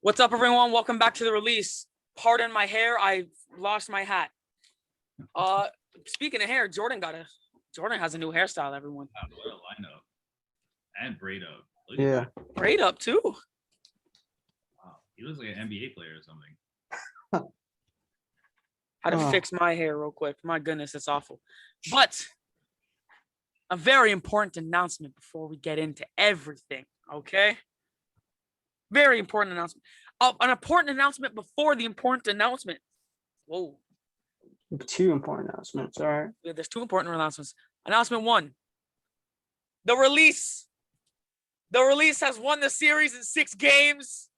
What's up, everyone? Welcome back to the release. Pardon my hair. I lost my hat. Speaking of hair, Jordan has a new hairstyle, everyone. What a lineup. And braid up. Yeah. Braid up, too. Wow. He looks like an NBA player or something. How to fix my hair real quick. My goodness, it's awful. But a very important announcement before we get into everything, okay? Very important announcement. An important announcement before the important announcement. Whoa. Two important announcements. All right. Yeah, there's two important announcements. Announcement one. The release has won the series in 6 games.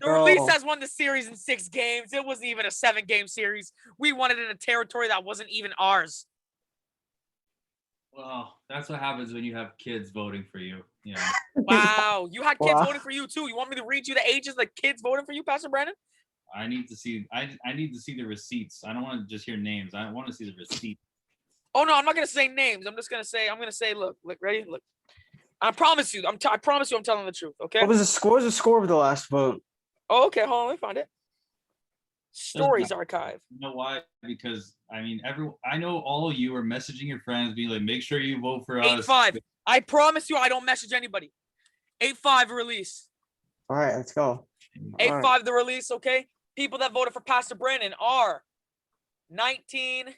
The release has won the series in 6 games. It wasn't even a 7-game series. We won it in a territory that wasn't even ours. Well, that's what happens when you have kids voting for you. Yeah. Wow. You had kids Wow. voting for you, too. You want me to read you the ages of the kids voting for you, Pastor Brandon? I need to see the receipts. I don't want to just hear names. I want to see the receipts. Oh, no, I'm not going to say names. I'm going to say, look, ready? Look. I promise you, I'm telling the truth, okay? What was the score? What was the score of the last vote? Oh, okay, hold on, let me find it. Stories archive. You know why? Because I know all of you are messaging your friends, being like, make sure you vote for us. 8-5. I promise you, I don't message anybody. 8-5 release. All right, let's go. 8-5 the release, okay? People that voted for Pastor Brandon are 19,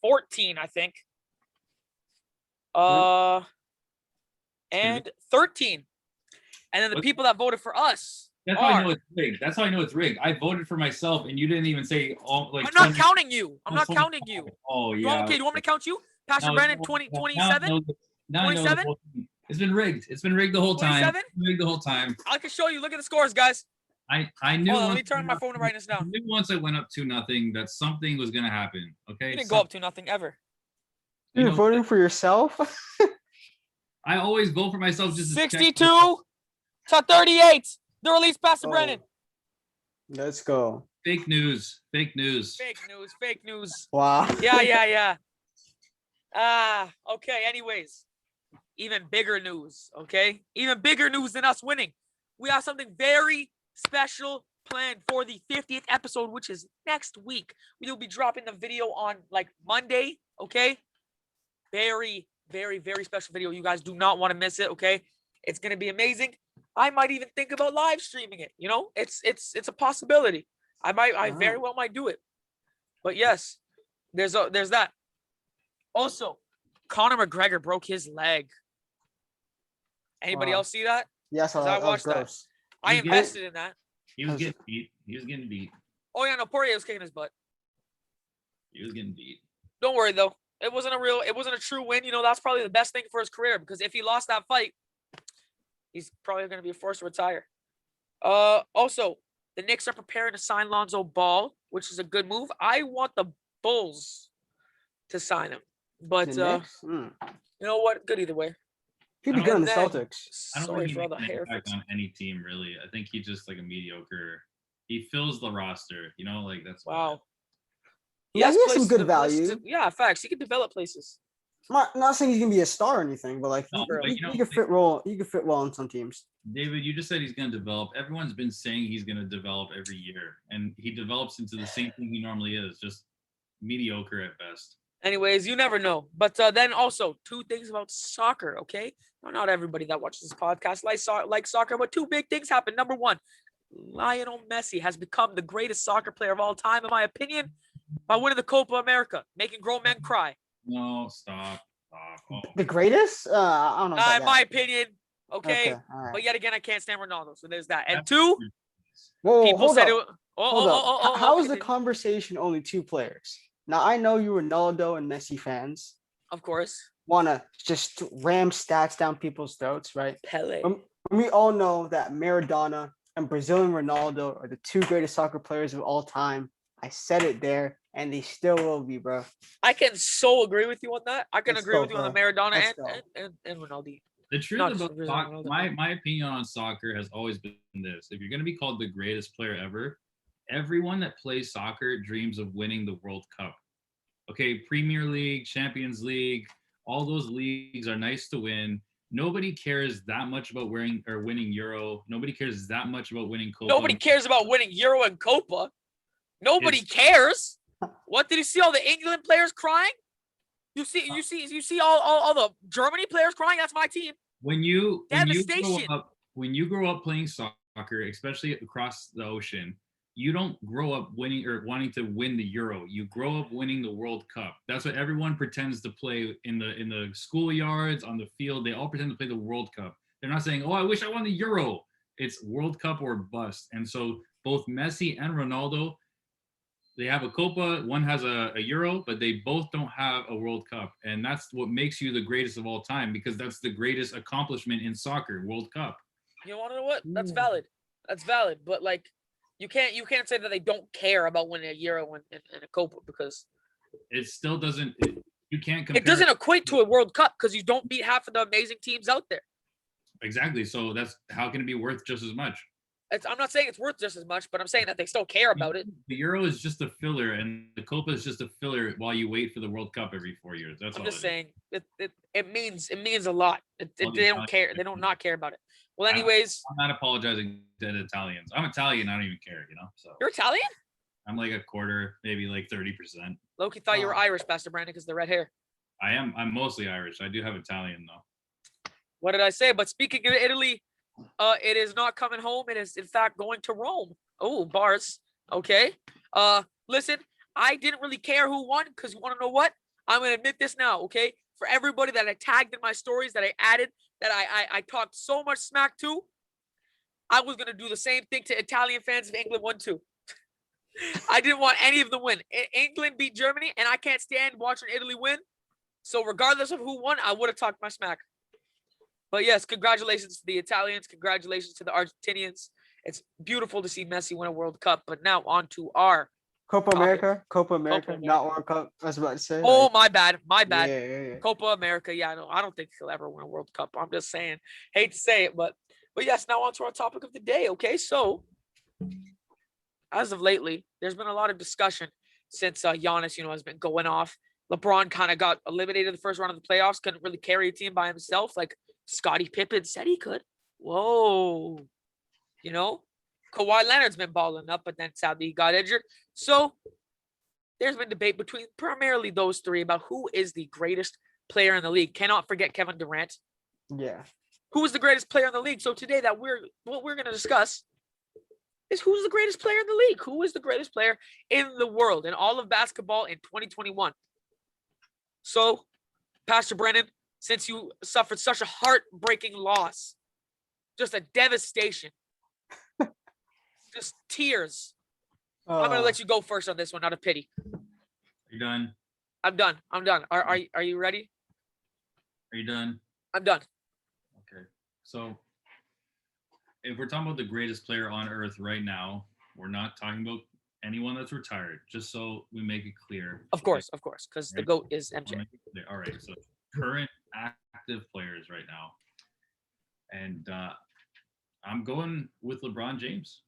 14, I think. And 13. And then the people that voted for us. That's how I know it's rigged. That's how I know it's rigged. I voted for myself, and you didn't even say all. Like, I'm not counting you. I'm not counting you. Oh yeah. Okay, do you want me to count you, Pastor Brandon? 27. 27. It's been rigged. It's been rigged the whole time. 27? Rigged the whole time. I can show you. Look at the scores, guys. I knew. Hold on, let me turn my phone and write this down. I knew once I went up 2-0 that something was gonna happen. Okay. You didn't go up 2-0 ever. You're voting for yourself? I always vote for myself. Just 62 to 38. The release, Pastor Brandon. Let's go. Fake news. Fake news. Fake news. Wow. Yeah. Okay, anyways. Even bigger news, okay? Even bigger news than us winning. We have something very special planned for the 50th episode, which is next week. We will be dropping the video on like Monday, okay? Very, very, very special video. You guys do not want to miss it, okay? It's going to be amazing. I might even think about live streaming it, you know? It's a possibility. I very well might do it. But yes, there's that. Also, Conor McGregor broke his leg. Anybody else see that? Yes, I watched that. I invested in that. He was getting beat. Oh yeah, no, Poirier was kicking his butt. He was getting beat. Don't worry though. It wasn't a true win. You know, that's probably the best thing for his career, because if he lost that fight, he's probably going to be forced to retire. Also, the Knicks are preparing to sign Lonzo Ball, which is a good move. I want the Bulls to sign him, but you know what? Good either way. He'd be good on the Celtics. Sorry for all the hair. On any team, really. I think he's just like a mediocre. He fills the roster, you know, like that's wow. He has some good value. Yeah, facts. He could develop places. I'm not saying he's gonna be a star or anything, but like he could fit well. He could fit well on some teams. David, you just said he's gonna develop. Everyone's been saying he's gonna develop every year, and he develops into the same thing he normally is, just mediocre at best. Anyways, you never know. But then also 2 things about soccer, okay? Not everybody that watches this podcast likes soccer, but 2 big things happen. Number 1, Lionel Messi has become the greatest soccer player of all time, in my opinion, by winning the Copa America, making grown men cry. No, stop. Oh. The greatest? I don't know. In my opinion, okay. Right. But yet again, I can't stand Ronaldo, so there's that. And 2, people said it. How is the conversation only 2 players? Now, I know you Ronaldo and Messi fans. Of course. Want to just ram stats down people's throats, right? Pele. We all know that Maradona and Brazilian Ronaldo are the 2 greatest soccer players of all time. I said it there, and they still will be, bro. I can so agree with you on that. I can agree with you on the Maradona and Ronaldo. The truth about soccer, my opinion on soccer has always been this. If you're going to be called the greatest player ever, everyone that plays soccer dreams of winning the World Cup. Okay, Premier League, Champions League, All those leagues are nice to win. Nobody cares that much about winning Euro. Nobody cares that much about winning Copa. Nobody cares about winning Euro and Copa. Nobody cares. What did you see? All the England players crying? You see all the Germany players crying? That's my team. When you Devastation. grow up playing soccer, especially across the ocean, you don't grow up winning or wanting to win the Euro. You grow up winning the World Cup. That's what everyone pretends to play in the schoolyards, on the field. They all pretend to play the World Cup. They're not saying, "Oh, I wish I won the Euro." It's World Cup or bust. And so both Messi and Ronaldo, they have a Copa, one has a Euro, but they both don't have a World Cup. And that's what makes you the greatest of all time, because that's the greatest accomplishment in soccer, World Cup. You want to know what? That's valid. That's valid. But like, you can't say that they don't care about winning a Euro and a Copa, because it still doesn't. You can't compare. It doesn't equate to a World Cup because you don't beat half of the amazing teams out there. Exactly. So that's how can it be worth just as much? I'm not saying it's worth just as much, but I'm saying that they still care about it. The Euro is just a filler, and the Copa is just a filler while you wait for the World Cup every 4 years. That's all. I'm just saying it means a lot. They don't care. They don't not care about it. Well, anyways, I'm not apologizing to the Italians. I'm Italian. I don't even care. So you're Italian? I'm like a quarter, maybe like 30%. Loki thought you were Irish, Pastor Brandon, because of the red hair. I am. I'm mostly Irish. I do have Italian though. What did I say? But speaking of Italy, it is not coming home. It is in fact going to Rome. Oh, bars. Okay. Listen, I didn't really care who won, because you want to know what? I'm gonna admit this now. Okay, for everybody that I tagged in my stories, that I added, that I talked so much smack to, I was gonna do the same thing to Italian fans if England won too. I didn't want any of them win. England beat Germany, and I can't stand watching Italy win. So regardless of who won, I would have talked my smack. But yes, congratulations to the Italians. Congratulations to the Argentinians. It's beautiful to see Messi win a World Cup. But now on to our Copa America, not World Cup. I was about to say. Oh, my bad. Yeah. Copa America. Yeah, no, I don't think he'll ever win a World Cup. I'm just saying. Hate to say it, but yes, now on to our topic of the day. Okay, so as of lately, there's been a lot of discussion since Giannis, has been going off. LeBron kind of got eliminated the first round of the playoffs. Couldn't really carry a team by himself, like Scottie Pippen said he could. Whoa. Kawhi Leonard's been balling up, but then sadly he got injured. So there's been debate between primarily those three about who is the greatest player in the league. Cannot forget Kevin Durant. Yeah. Who is the greatest player in the league? So today what we're going to discuss is who's the greatest player in the league. Who is the greatest player in the world, in all of basketball in 2021? So, Pastor Brennan, since you suffered such a heartbreaking loss, just a devastation, just tears, I'm going to let you go first on this one, out of pity. You done? I'm done. Are you ready? Are you done? I'm done. Okay. So, if we're talking about the greatest player on earth right now, we're not talking about anyone that's retired, just so we make it clear. Of course, because the GOAT is MJ. All right, so current active players right now. And I'm going with LeBron James.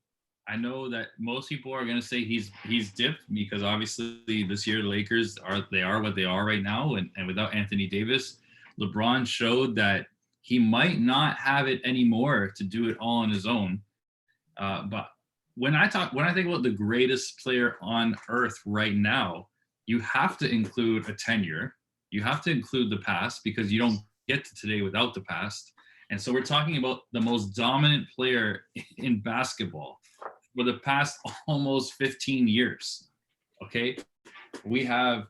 I know that most people are going to say he's dipped, because obviously this year the Lakers are what they are right now, and without Anthony Davis, LeBron showed that he might not have it anymore to do it all on his own. But when I think about the greatest player on earth right now, you have to include a tenure. You have to include the past, because you don't get to today without the past. And so we're talking about the most dominant player in basketball for the past almost 15 years. Okay. We have,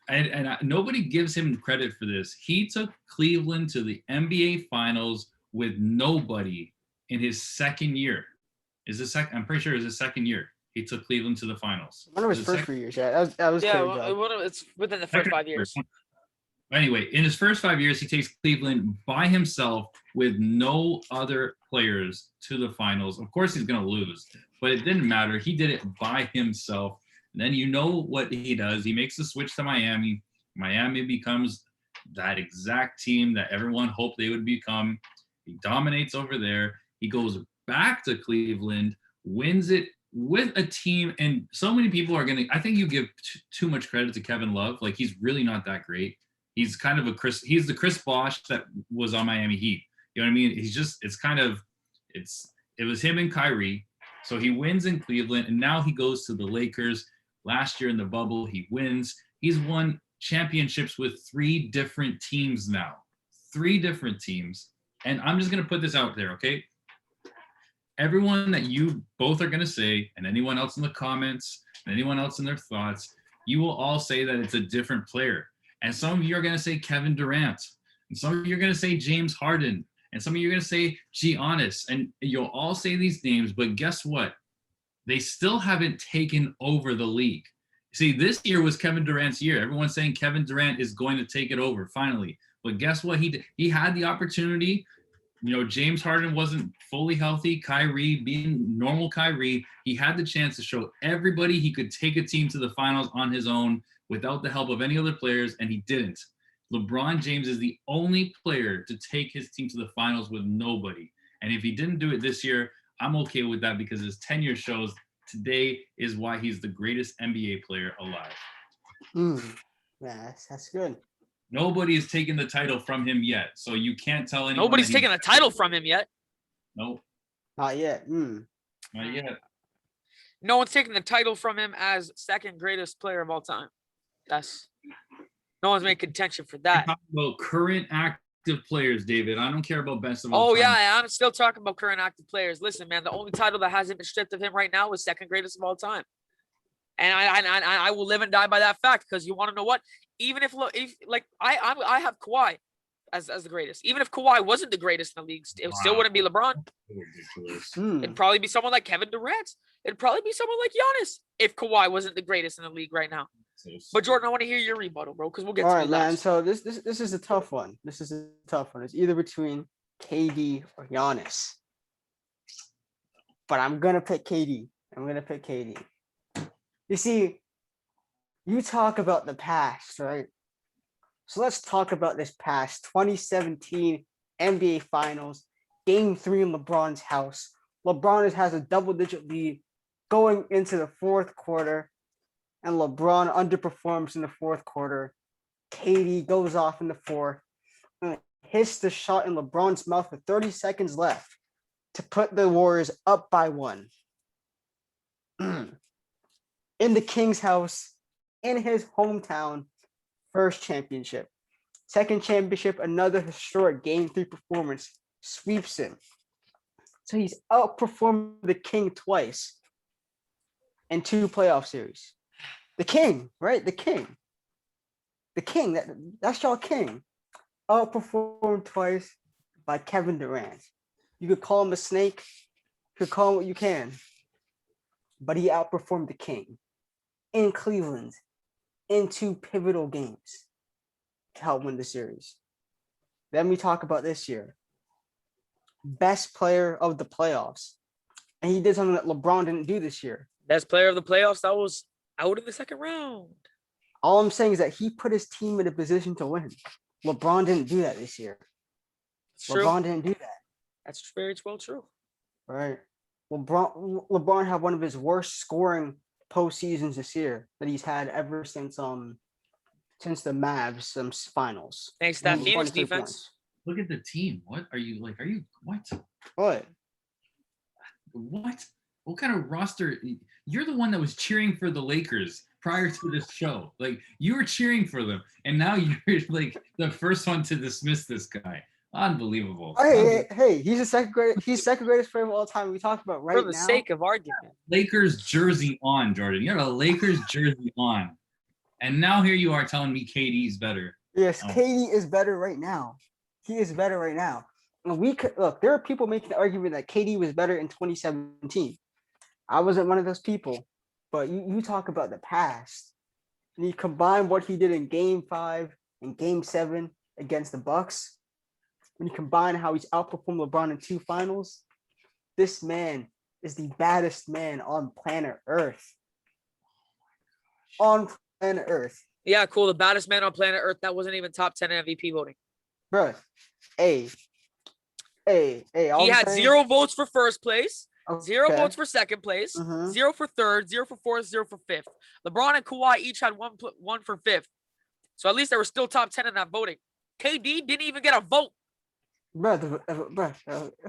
and nobody gives him credit for this. He took Cleveland to the NBA Finals with nobody in his second year. I'm pretty sure it was his second year. He took Cleveland to the finals. One of his first 3 years, yeah. That was it's within the first 5 years. Anyway, in his first 5 years, he takes Cleveland by himself with no other players to the finals. Of course, he's going to lose, but it didn't matter. He did it by himself. And then you know what he does. He makes the switch to Miami. Miami becomes that exact team that everyone hoped they would become. He dominates over there. He goes back to Cleveland, wins it with a team, and so many people are I think you give too much credit to Kevin Love. Like, he's really not that great. He's kind of he's the Chris Bosh that was on Miami Heat. You know what I mean? It was him and Kyrie. So he wins in Cleveland, and now he goes to the Lakers. Last year in the bubble, he wins. He's won championships with 3 different teams now. 3 different teams. And I'm just going to put this out there, okay? Everyone that you both are going to say, and anyone else in the comments, and anyone else in their thoughts, you will all say that it's a different player. And some of you are going to say Kevin Durant. And some of you are going to say James Harden. And some of you are going to say Giannis. And you'll all say these names, but guess what? They still haven't taken over the league. See, this year was Kevin Durant's year. Everyone's saying Kevin Durant is going to take it over finally. But guess what? He had the opportunity. You know, James Harden wasn't fully healthy. Kyrie, being normal Kyrie, he had the chance to show everybody he could take a team to the finals on his own without the help of any other players, and he didn't. LeBron James is the only player to take his team to the finals with nobody. And if he didn't do it this year, I'm okay with that because his tenure shows today is why he's the greatest NBA player alive. Yeah, that's good. Nobody has taken the title from him yet, so you can't tell anyone. Nobody's taken the title from him yet. Nope. Not yet. Not yet. No one's taken the title from him as second greatest player of all time. No one's made contention for that. Talk about current active players, David. I don't care about best of all Oh, time. yeah, I'm still talking about current active players. Listen, man, the only title that hasn't been stripped of him right now is second greatest of all time. And I will live and die by that fact because you want to know what? Even if I have Kawhi as the greatest. Even if Kawhi wasn't the greatest in the league, it still wouldn't be LeBron. It'd probably be someone like Kevin Durant. It'd probably be someone like Giannis if Kawhi wasn't the greatest in the league right now. But Jordan, I want to hear your rebuttal, bro, because we'll get to it man. last. So this is a tough one. This is a tough one. It's either between KD or Giannis. But I'm gonna pick KD. You see, you talk about the past, right? So let's talk about this past 2017 NBA Finals, Game 3 in LeBron's house. LeBron has a double-digit lead going into the fourth quarter, and LeBron underperforms in the fourth quarter. KD goes off in the fourth and hits the shot in LeBron's mouth with 30 seconds left to put the Warriors up by 1. In the King's house, in his hometown, first championship. Second championship, another historic Game 3 performance, sweeps him. So he's outperformed the King twice in 2 playoff series. The King, right? The King, that's y'all King. Outperformed twice by Kevin Durant. You could call him a snake, you could call him what you can, but he outperformed the King in Cleveland in 2 pivotal games to help win the series. Then we talk about this year. Best player of the playoffs. And he did something that LeBron didn't do this year. Best player of the playoffs, that was out in the second round. All I'm saying is that he put his team in a position to win. LeBron didn't do that this year. It's true. LeBron didn't do that. That's very well true. Right. LeBron had one of his worst scoring postseasons this year that he's had ever since the Mavs finals. Thanks to that Phoenix 23 defense. points. Look at the team. What are you like? Are you what? What? What? What kind of roster? You're the one that was cheering for the Lakers prior to this show. Like you were cheering for them, and now you're like the first one to dismiss this guy. Unbelievable. Hey, he's second greatest player of all time. We talked about right now. For the sake of argument. Lakers jersey on, Jordan. You have a Lakers jersey on. And now here you are telling me KD's better. Yes, KD is better right now. He is better right now. And we could look, there are people making the argument that KD was better in 2017. I wasn't one of those people. But you talk about the past. And you combine what he did in Game 5 and Game 7 against the Bucks. When you combine how he's outperformed LeBron in 2 finals, this man is the baddest man on planet Earth. On planet Earth. Yeah, cool. The baddest man on planet Earth. That wasn't even top 10 MVP voting. Bro, hey. He had 0 votes for first place, okay. 0 votes for second place, 0 for third, 0 for fourth, 0 for fifth. LeBron and Kawhi each had one for fifth. So at least they were still top 10 in that voting. KD didn't even get a vote. Bro,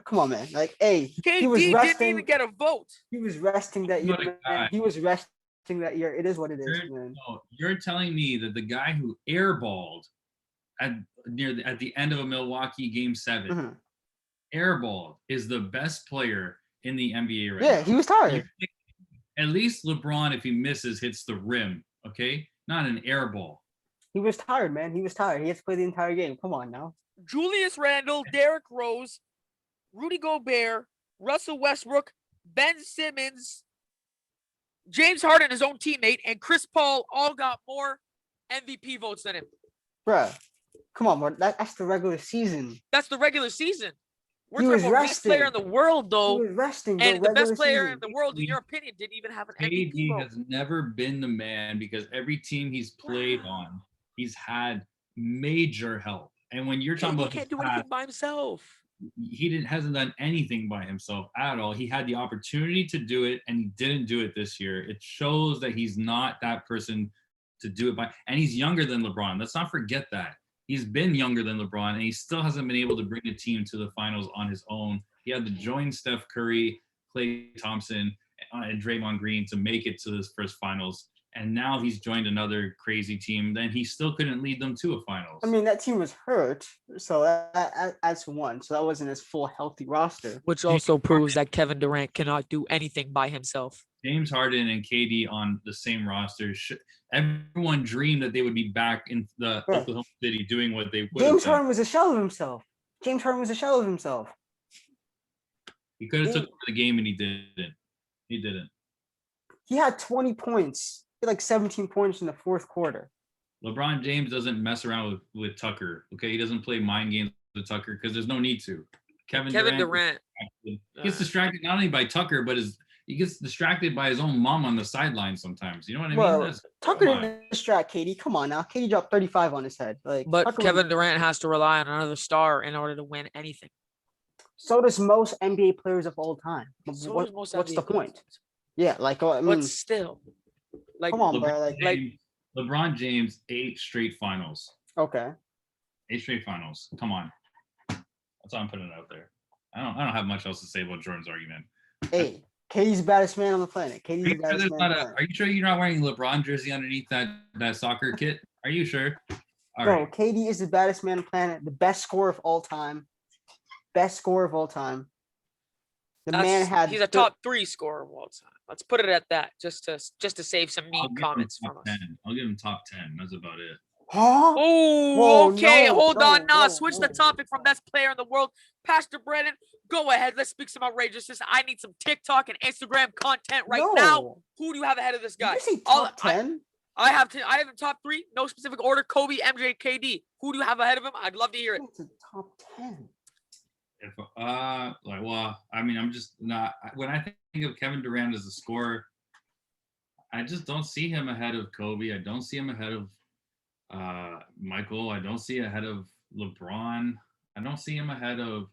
come on, man. Like, hey, he was KD didn't resting. even get a vote. He was resting that year, What a man. guy. He was resting that year. It is what it is, man. You're telling me that the guy who airballed at the end of a Milwaukee Game 7, Mhm. airballed, is the best player in the NBA right Yeah, now. he was tired. At least LeBron, if he misses, hits the rim. Okay, not an airball. He was tired, man. He was tired. He had to play the entire game. Come on now. Julius Randle, Derrick Rose, Rudy Gobert, Russell Westbrook, Ben Simmons, James Harden, his own teammate, and Chris Paul all got more MVP votes than him. Bruh, come on, bro. That's the regular season. That's the regular season. We're He talking was about the best player in resting. the world, He though. was resting, bro. And the best regular player season. in the world, in your opinion, didn't even have an MVP KD vote. has never been the man because every team he's played on, he's had major help. And when you're talking KD about can't his do past, anything by himself. hasn't done anything by himself at all. He had the opportunity to do it and he didn't do it this year. It shows that he's not that person to do it by, and he's younger than LeBron. Let's not forget that. He's been younger than LeBron and he still hasn't been able to bring a team to the finals on his own. He had to join Steph Curry, Klay Thompson, and Draymond Green to make it to this first finals. And now he's joined another crazy team. Then he still couldn't lead them to a finals. I mean, that team was hurt, so that adds to one. So that wasn't his full healthy roster. Which also proves that Kevin Durant cannot do anything by himself. James Harden and KD on the same roster. Everyone dreamed that they would be back in the Yeah. Oklahoma City doing what they would. James Harden was a shell of himself. James Harden was a shell of himself. He could have took over the game and he didn't. He didn't. He had 20 points. He had like 17 points in the fourth quarter. LeBron James doesn't mess around with Tucker. Okay, he doesn't play mind games with Tucker because there's no need to. Kevin Durant gets distracted not only by Tucker, but he gets distracted by his own mom on the sideline sometimes. You know what I mean? Bro, Tucker didn't distract KD. Come on now. KD dropped 35 on his head. Like, But Tucker Kevin Durant has to rely on another star in order to win anything. So does most NBA players of all time. So does most What's the NBA point? players. Yeah, like, I mean, But still, like, come on, bro. LeBron James, 8 straight finals. Okay. 8 straight finals. Come on. That's why I'm putting it out there. I don't have much else to say about Jordan's argument. Hey, KD's the baddest man on the planet. KD's the baddest man on the planet. Are you sure you're not wearing a LeBron jersey underneath that soccer kit? Are you sure? All Bro, right. KD is the baddest man on the planet, the best scorer of all time. Best scorer of all time. He's a top 3 scorer of all time. Let's put it at that, just to save some mean comments from us. I'll give him top 10. That's about it. Huh? Oh, okay. Hold on. No, Switch the topic from best player in the world. Pastor Brennan, go ahead. Let's speak some outrageousness. I need some TikTok and Instagram content right now. Who do you have ahead of this guy? Did you say top 10? I have him top 3. No specific order. Kobe, MJ, KD. Who do you have ahead of him? I'd love to hear it. That's a top 10. I'm just not. When I think of Kevin Durant as a scorer, I just don't see him ahead of Kobe. I don't see him ahead of Michael. I don't see ahead of LeBron. I don't see him ahead of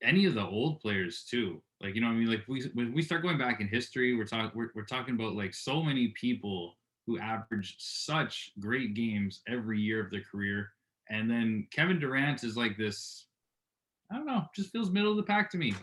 any of the old players too. Like, you know what I mean? Like when we start going back in history, we're talking about like so many people who average such great games every year of their career. And then Kevin Durant is like this, I don't know, just feels middle of the pack to me.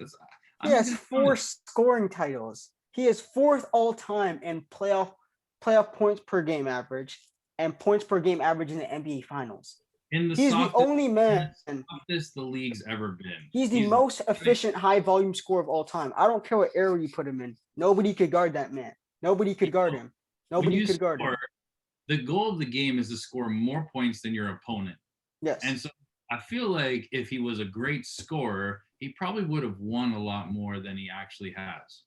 He has 4 scoring titles. He is 4th all time in playoff points per game average and points per game average in the NBA Finals. He's the only man. The league's ever been. He's the most efficient high volume scorer of all time. I don't care what era you put him in. Nobody could guard that man. Nobody could guard him. Nobody could guard him. The goal of the game is to score more points than your opponent. Yes. And so I feel like if he was a great scorer, he probably would have won a lot more than he actually has.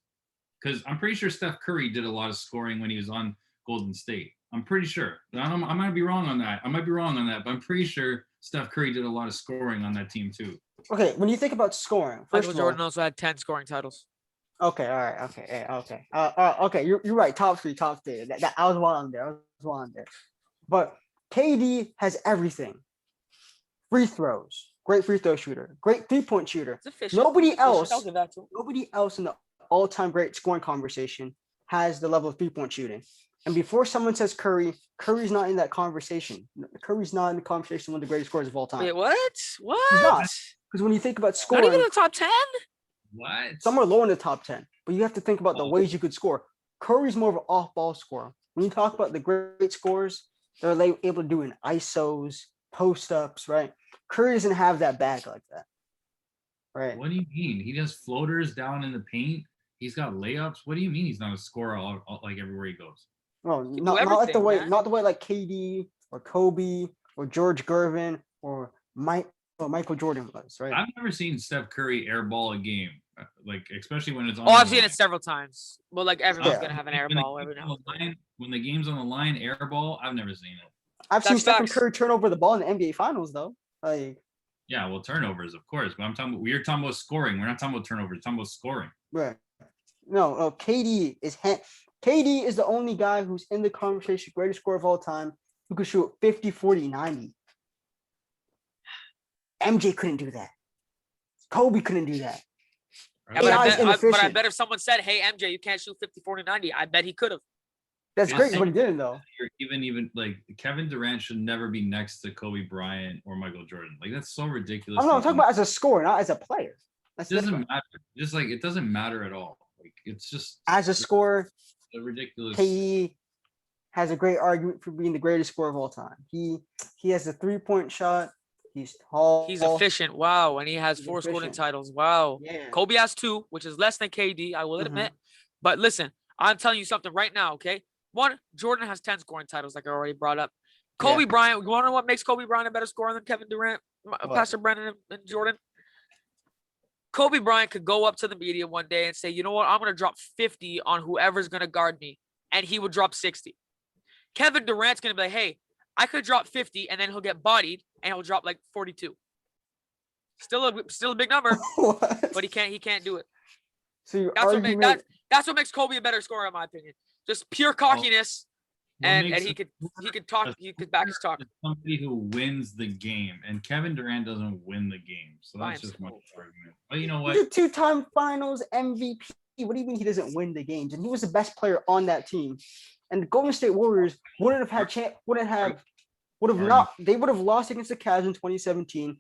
Because I'm pretty sure Steph Curry did a lot of scoring when he was on Golden State. I'm pretty sure. I might be wrong on that. But I'm pretty sure Steph Curry did a lot of scoring on that team too. Okay, when you think about scoring, Michael Jordan also had 10 scoring titles. Okay, all right, okay. Okay, you're right. Top 3. That I was one on there. But KD has everything. Free throws, great free throw shooter, great 3-point shooter. Nobody else in the all-time great scoring conversation has the level of 3-point shooting. And before someone says Curry, Curry's not in that conversation. Curry's not in the conversation with the greatest scorers of all time. Wait, what? He's What? not. Because when you think about Not scoring, even in the top 10? What? somewhere low in the top 10. But you have to think about the Oh. ways you could score. Curry's more of an off-ball scorer. When you talk about the great scorers, they're able to do in ISOs, post-ups, right? Curry doesn't have that bag like that. Right. What do you mean? He does floaters down in the paint. He's got layups. What do you mean he's not a scorer like everywhere he goes? Well, do not like the everything, way, man. not the way like KD or Kobe or George Gervin or Michael Jordan was, right? I've never seen Steph Curry airball a game, like especially when it's on. Oh, the I've seen line. it several times. Well, like everyone's Yeah. gonna have an air When the ball every game's now on and the then. line- When the game's on the line, airball, I've never seen it. I've seen That's Stephen facts. Curry turn over the ball in the NBA Finals, though. Like, Yeah, well, turnovers, of course, but we're talking about scoring. We're not talking about turnovers. We're talking about scoring. right? No, KD is the only guy who's in the conversation greatest scorer of all time who could shoot 50, 40, 90. MJ couldn't do that. Kobe couldn't do that. Yeah, but, AI is but I inefficient. bet if someone said, "Hey, MJ, you can't shoot 50, 40, 90," I bet he could have. That's Yeah, great, same but he didn't though. Even like Kevin Durant should never be next to Kobe Bryant or Michael Jordan. Like that's so ridiculous. I'm talking about as a scorer, not as a player. That's It doesn't different. matter. Just like it doesn't matter at all. Like it's just As a scorer, a ridiculous. KD has a great argument for being the greatest scorer of all time. He has a 3-point shot. He's tall. He's efficient. Wow, and he has He's 4 scoring efficient. titles. Wow. Yeah. Kobe has 2, which is less than KD. I will Mhm. admit. But listen, I'm telling you something right now. Okay, one, Jordan has 10 scoring titles, like I already brought up. Kobe Bryant. You want to know what makes Kobe Bryant a better scorer than Kevin Durant, Pastor Brennan, and Jordan? Kobe Bryant could go up to the media one day and say, "You know what? I'm going to drop 50 on whoever's going to guard me," and he would drop 60. Kevin Durant's going to be like, "Hey, I could drop 50," and then he'll get bodied and he'll drop like 42. Still a big number, What? but he can't do it. So your That's what argument, that's what makes Kobe a better scorer, in my opinion. Just pure cockiness, and he could back his talk. Somebody who wins the game, and Kevin Durant doesn't win the game, so that's just my argument. But you know what? he's a 2-time Finals MVP. What do you mean he doesn't win the games? And he was the best player on that team. And the Golden State Warriors wouldn't have had they would have lost against the Cavs in 2017,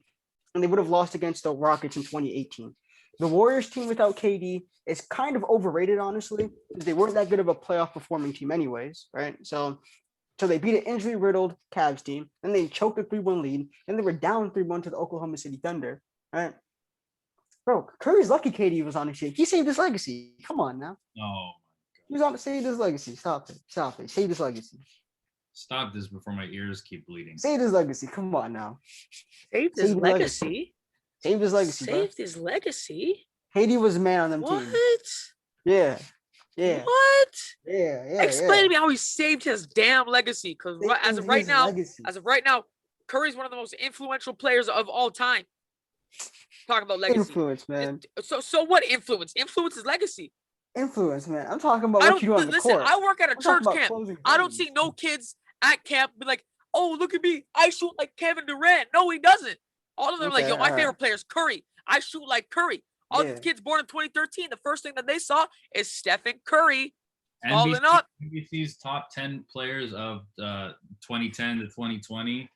and they would have lost against the Rockets in 2018. The Warriors team without KD is kind of overrated, honestly, because they weren't that good of a playoff performing team anyways, right? So they beat an injury-riddled Cavs team, and they choked a 3-1 lead, and they were down 3-1 to the Oklahoma City Thunder, right? Bro, Curry's lucky KD was on his team. He saved his legacy. Come on now. No, He was on to save his legacy. Stop it. Save his legacy. stop this before my ears keep bleeding. Save his legacy. Come on now. Saved his Saved legacy. Save his legacy, bro. Saved his legacy. KD was a man on them What? team. Yeah. What? Yeah. Explain to me how he saved his damn legacy. Because as of right now, Curry's one of the most influential players of all time. Talking about legacy. Influence, man. So what influence? Influence is legacy. Influence, man. I'm talking about what you do on the listen. court. I work at a I'm talking church about camp. closing I don't games. see no kids at camp be like, "Oh, look at me! I shoot like Kevin Durant." No, he doesn't. All of them are like, Okay, "Yo, my alright. favorite player is Curry. I shoot like Curry." All Yeah. the kids born in 2013, the first thing that they saw is Stephen Curry falling up. NBC's top 10 players of 2010 to 2020.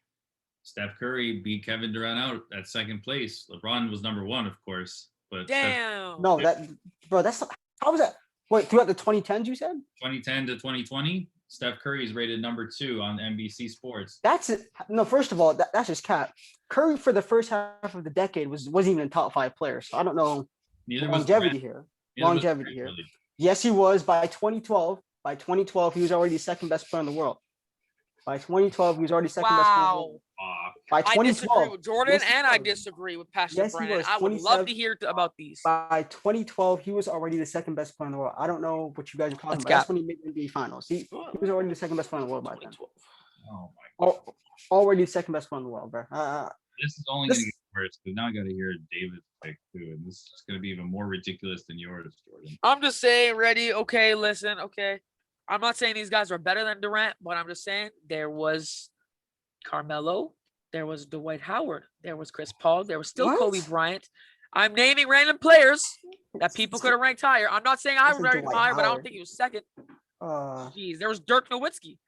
Steph Curry beat Kevin Durant out at second place. LeBron was number 1, of course, but Damn. No, that's how was that? Wait, throughout the 2010s, you said? 2010 to 2020, Steph Curry is rated number 2 on NBC Sports. That's it. No, first of all, that's just cap. Curry for the first half of the decade wasn't even a top 5 player. So I don't know Neither was longevity Durant. here. Neither was Longevity Durant, here. really. Yes, he was by 2012. By 2012, he was already the second best player in the world. By 2012, he was already second best player in the world. By I 2012, disagree with Jordan, yes, he and I was. disagree with Pastor Yes, he Brennan. was. I would love to hear about these. By 2012, he was already the second best player in the world. I don't know what you guys are talking Let's about. cap. That's when he made the NBA Finals. He was already the second best player in the world by then. 2012. Oh my! Already the second best player in the world, bro. This is only going to get worse because now I got to hear David's pick too, and this is going to be even more ridiculous than yours, Jordan. I'm just saying, ready? Okay, listen, okay. I'm not saying these guys are better than Durant, but I'm just saying there was Carmelo, there was Dwight Howard, there was Chris Paul, there was still What? Kobe Bryant. I'm naming random players that people could have ranked higher. I'm not saying I would Listen, rank him Dwight higher, but I don't Howard. think he was second. Jeez, there was Dirk Nowitzki.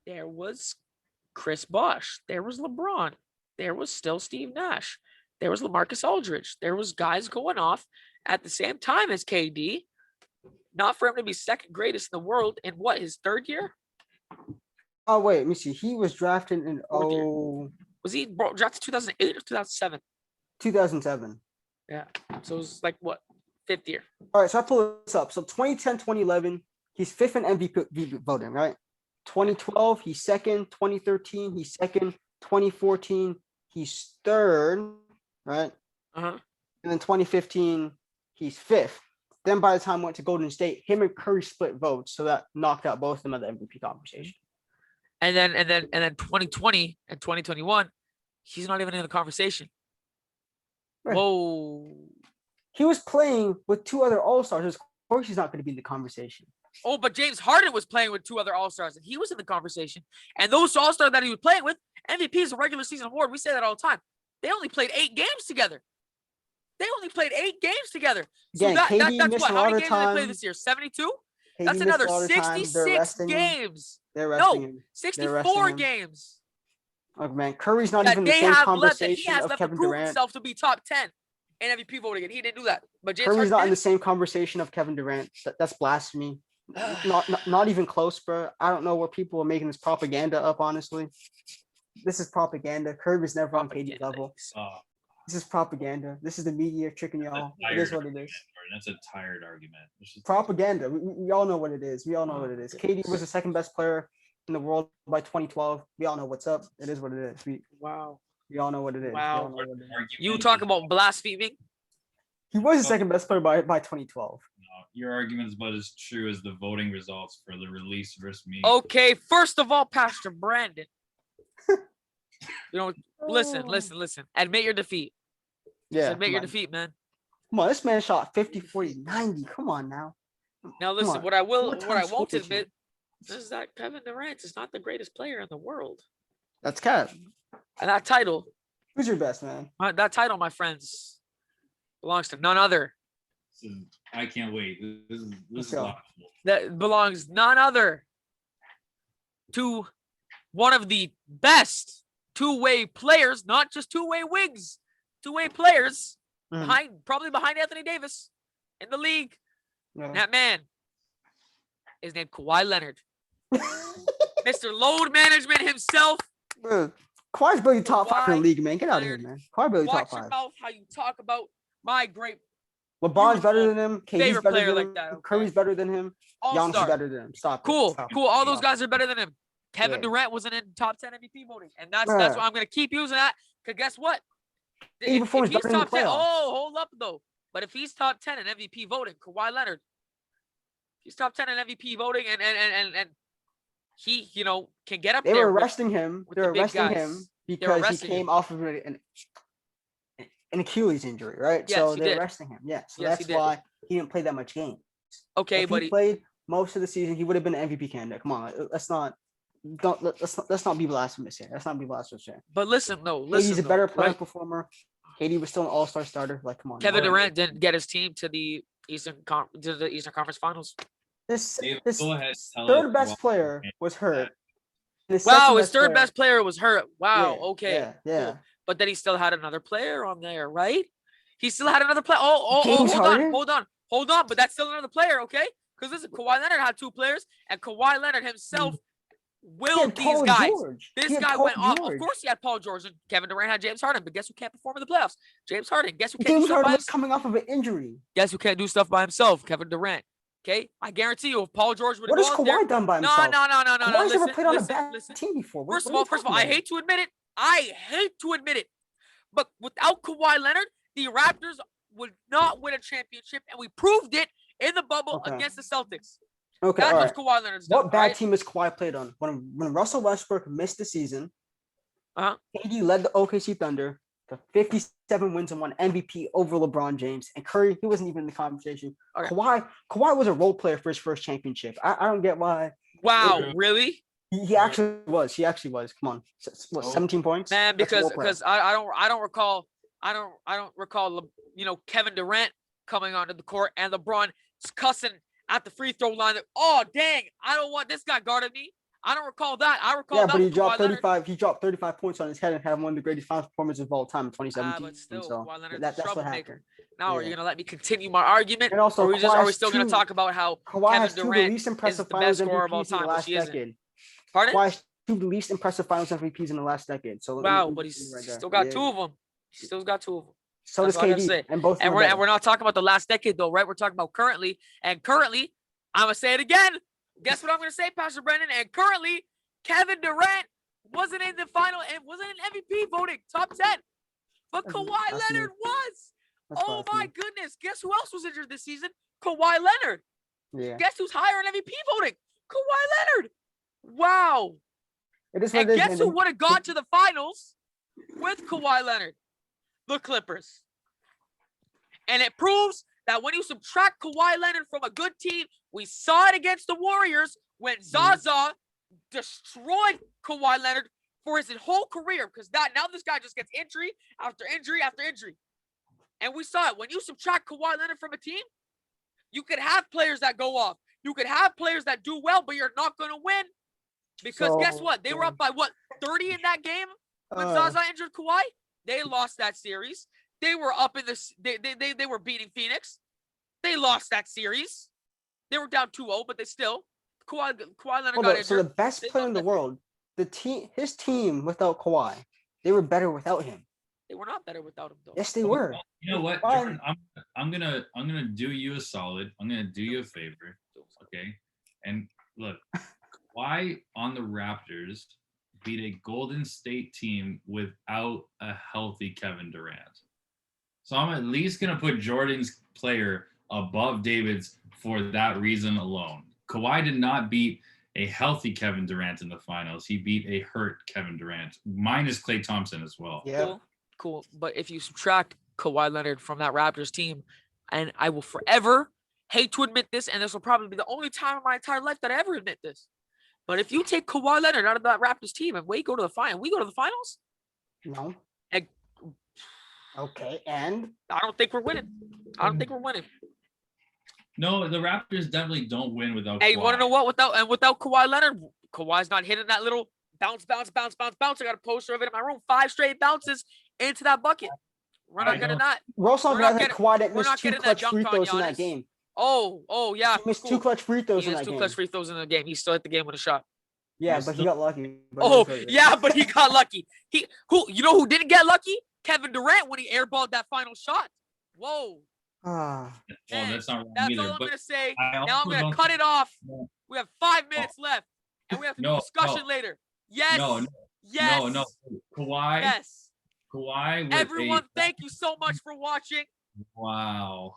There was Chris Bosh. There was LeBron. There was still Steve Nash. There was LaMarcus Aldridge. There was guys going off at the same time as KD. Not for him to be second greatest in the world in what, his third year? Oh wait, let me see. He was drafted in Was he drafted 2008 or 2007? 2007. Yeah. So it was like what, fifth year? All right, so I pull this up. So 2010, 2011, he's fifth in MVP voting, right? 2012, he's second. 2013, he's second. 2014, he's third, right? Uh-huh. And then 2015, he's fifth. Then by the time I went to Golden State, him and Curry split votes, so that knocked out both of them at the MVP conversation. And then 2020 and 2021, he's not even in the conversation. Right. Whoa. He was playing with two other All-Stars. Of course he's not going to be in the conversation. Oh, but James Harden was playing with two other All-Stars, and he was in the conversation. And those All-Stars that he was playing with, MVP is a regular season award. We say that all the time. They only played 8 games together. So Again, that's missed what? a How lot many of games did they time. play this year? 72? KD That's missed another a lot of time. They're 66 resting him. games. They're resting No, him. 64 games. Look, man, Curry's not That even in the they same have left, that he conversation has of left to Kevin prove Durant. himself to be top 10 in MVP voting, and he didn't do that. But James Curry's Harden not in the did. same conversation of Kevin Durant. That's blasphemy. not even close, bro. I don't know where people are making this propaganda up, honestly. This is propaganda. Curry was never on KD's level. This is propaganda. This is the media tricking y'all. It is what it is. That's a tired argument. Propaganda. We all know what it is. KD was the second best player in the world by 2012. We all know what's up. It is what it is. We all know what it is. Wow. You talk about blaspheming. He was the second best player by 2012. No, your argument is about as true as the voting results for the release versus me. Okay, first of all, Pastor Brandon. Listen. Admit your defeat. Yeah. Just admit your defeat, man. Come on, this man shot 50, 40, 90. Come on now. Now listen, what I won't admit is that Kevin Durant is not the greatest player in the world. That's Kev. And that title. Who's your best, man? That title, my friends, belongs to none other. I can't wait. This is laughable. That belongs none other to one of the best two-way players, not just two-way wigs, two-way players probably behind Anthony Davis in the league. Yeah. That man is named Kawhi Leonard. Mr. Load Management himself. Bro, Kawhi's barely top 5 in the league, man. Get out of here, man. Kawhi barely top 5. Watch your mouth how you talk about my great LeBron's better than him. KD's better than him. Like that, okay? Curry's better than him. Giannis is better than him. Stop. Cool. All those guys are better than him. Kevin Durant wasn't in top 10 MVP voting. And that's why I'm going to keep using that. Because guess what? If he's top 10, hold up, though. But if he's top 10 in MVP voting, Kawhi Leonard, he's top 10 in MVP voting, and he, can get up there. They were arresting him. They were arresting him because he came off of an Achilles injury, right? Yes, so they're arresting him. Yeah. So that's why he didn't play that much games. Okay, if but he played most of the season, he would have been an MVP candidate. Come on, let's not be blasphemous here. But listen, he's a better player performer. KD was still an all-star starter. Like, come on. Kevin Durant didn't get his team to the Eastern Conference Finals. This third best player was hurt. His third best player was hurt. Wow. Yeah, okay. Yeah. Cool. But then he still had another player on there, right? He still had another player. Hold on. But that's still another player, okay? Because listen, Kawhi Leonard had 2 players, and Kawhi Leonard himself willed these guys. This guy went off. Of course, he had Paul George, and Kevin Durant had James Harden. But guess who can't perform in the playoffs? James Harden. Guess who can't do stuff by himself? Coming off of an injury. Guess who can't do stuff by himself? Kevin Durant. Okay, I guarantee you, if Paul George would have gone there, what has Kawhi done by himself? No. Kawhi's never played on a bad team before. First of all, I hate to admit it. But without Kawhi Leonard, the Raptors would not win a championship, and we proved it in the bubble against the Celtics. Okay, that's what Kawhi Leonard's done. What bad team has Kawhi played on? When Russell Westbrook missed the season, KD led the OKC Thunder to 57 wins and won MVP over LeBron James. And Curry, he wasn't even in the conversation. Okay. Kawhi was a role player for his first championship. I don't get why. Wow, really? He actually was. Come on, 17 points, man. Because I don't recall. Kevin Durant coming onto the court and LeBron cussing at the free throw line. Oh, dang. I don't want this guy guarding me. I don't recall that. I recall Yeah, that but he with dropped Kawhi Leonard. 35. He dropped 35 points on his head and had one of the greatest finals performances of all time in 2017. But still, so Kawhi Leonard's a that's what troublemaker. happened. Now, are Yeah. you gonna let me continue my argument, And also, or are we still gonna two- talk about how Kawhi Kevin has two of the Durant least is impressive the best finals scorer of all MVPs in the time, but last she isn't? decade. Pardon? Kawhi has two of the least impressive finals MVPs in the last decade. So Wow, but he's right there. still got Yeah. two of them. He still got two of them. So does That's all I gotta KD, say. and both. And we're not talking about the last decade though, right? We're talking about currently. And currently, I'm gonna say it again. Guess what I'm gonna say, Pastor Brendan? And currently, Kevin Durant wasn't in the final and wasn't in MVP voting top 10. But That's Kawhi blasphemy. Leonard was. That's Oh my blasphemy. goodness. Guess who else was injured this season? Kawhi Leonard. Yeah. Guess who's higher in MVP voting? Kawhi Leonard. Wow. It is what And it is. guess who would have gone to the finals with Kawhi Leonard? The Clippers. And it proves that when you subtract Kawhi Leonard from a good team, we saw it against the Warriors when Zaza destroyed Kawhi Leonard for his whole career, because now this guy just gets injury after injury after injury. And we saw it. When you subtract Kawhi Leonard from a team, you could have players that go off. You could have players that do well, but you're not going to win. Because guess So, what? They were up by, 30 in that game when Uh, Zaza injured Kawhi? They lost that series. They were up in this. They were beating Phoenix. They lost that series. They were down 2-0, but they still. Kawhi Leonard got injured. So the best They player in lost the that- world, his team without Kawhi, they were better without him. They were not better without him, though. Yes, they were. You know what, Why- Jordan? I'm gonna do you a solid. I'm gonna do you a favor, okay? And look, why on the Raptors beat a Golden State team without a healthy Kevin Durant? So I'm at least gonna put Jordan's player above David's for that reason alone. Kawhi did not beat a healthy Kevin Durant in the finals. He beat a hurt Kevin Durant, minus Klay Thompson as well. Yeah. Cool. But if you subtract Kawhi Leonard from that Raptors team, and I will forever hate to admit this, and this will probably be the only time in my entire life that I ever admit this. But if you take Kawhi Leonard out of that Raptors team and we go to the finals, No. And- Okay, and I don't think we're winning. I don't think we're winning. No, the Raptors definitely don't win without Hey, Kawhi. you want to know what? Without Kawhi Leonard, Kawhi's not hitting that little bounce. I got a poster of it in my room. 5 straight bounces into that bucket. We're not getting that. we're also We're not not getting- Kawhi that we're missed not two getting that clutch free dunk on throws in that Giannis. game. Oh yeah. He missed cool. two clutch free throws He in missed that 2 game. clutch free throws in the game. He still hit the game with a shot. Yeah, Missed but he them. got lucky. But Oh, it was what it is. yeah, but he got lucky. You know who didn't get lucky? Kevin Durant when he airballed that final shot. Whoa. Ah, Well, that's not wrong That's either. all I'm But going to say. I Now I'm also going don't to cut it off. No. We have 5 minutes left, and we have to do No, discussion no. later. Yes. No, Yes. no. Kawhi. Yes. Kawhi with Everyone, thank you so much for watching. Wow.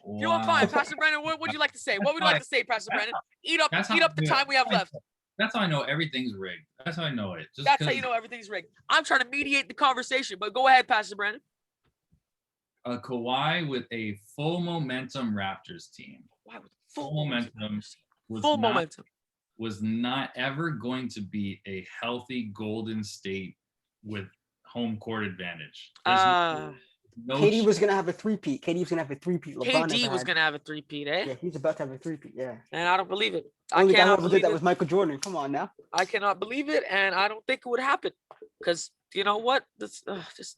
You know, fine, Pastor Brandon. What would you like to say? What would you like to say, Pastor Brandon? Eat up the time we have left. That's how I know everything's rigged. That's how I know it. Just That's how 'cause, you know everything's rigged. I'm trying to mediate the conversation, but go ahead, Pastor Brandon. Kawhi with a full momentum Raptors team. Wow, Full momentum. Was Full not, momentum. Was not ever going to be a healthy Golden State with home court advantage. There's no KD was gonna have a three-peat. KD was gonna have a three-peat. LeBron KD never was had- gonna have a three-peat, eh? Yeah, he's about to have a three-peat. Yeah. And I don't believe it. I Only guy who cannot ever did believe that it. was Michael Jordan. Come on now. I cannot believe it, and I don't think it would happen. Because you know what? This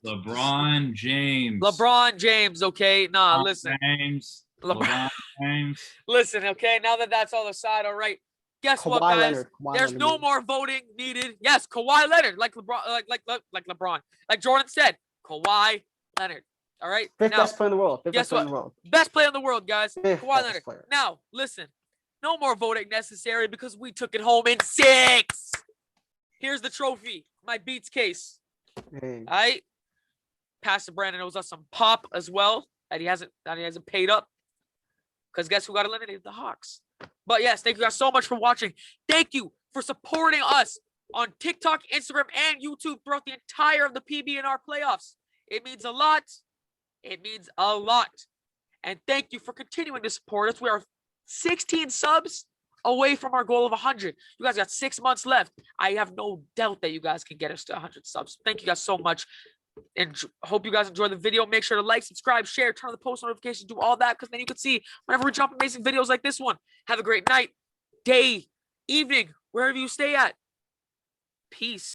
LeBron James. LeBron James, okay? Nah, LeBron listen. James. LeBron- LeBron James. Listen, okay? Now that that's all aside, all right. Guess what, Kawhi guys? Leonard. Kawhi There's Leonard, no man. more voting needed. Yes, Kawhi Leonard, like LeBron, like LeBron, like Jordan said, Kawhi Leonard. All right. Fifth Now, best player in the world. Fifth guess best player in what? the world. best player in the world, guys. Fifth Kawhi best Leonard. player. Now, listen, no more voting necessary because we took it home in 6. Here's the trophy, my Beats case. Hey. All right. Pastor Brandon owes us some pop as well that he hasn't paid up. Because guess who got eliminated? The Hawks. But yes, thank you guys so much for watching. Thank you for supporting us on TikTok, Instagram, and YouTube throughout the entire of the PBNR playoffs. It means a lot. It means a lot. And thank you for continuing to support us. We are 16 subs away from our goal of 100. You guys got 6 months left. I have no doubt that you guys can get us to 100 subs. Thank you guys so much. And hope you guys enjoy the video. Make sure to like, subscribe, share, turn on the post notifications, do all that, because then you can see whenever we drop amazing videos like this one. Have a great night, day, evening, wherever you stay at. Peace.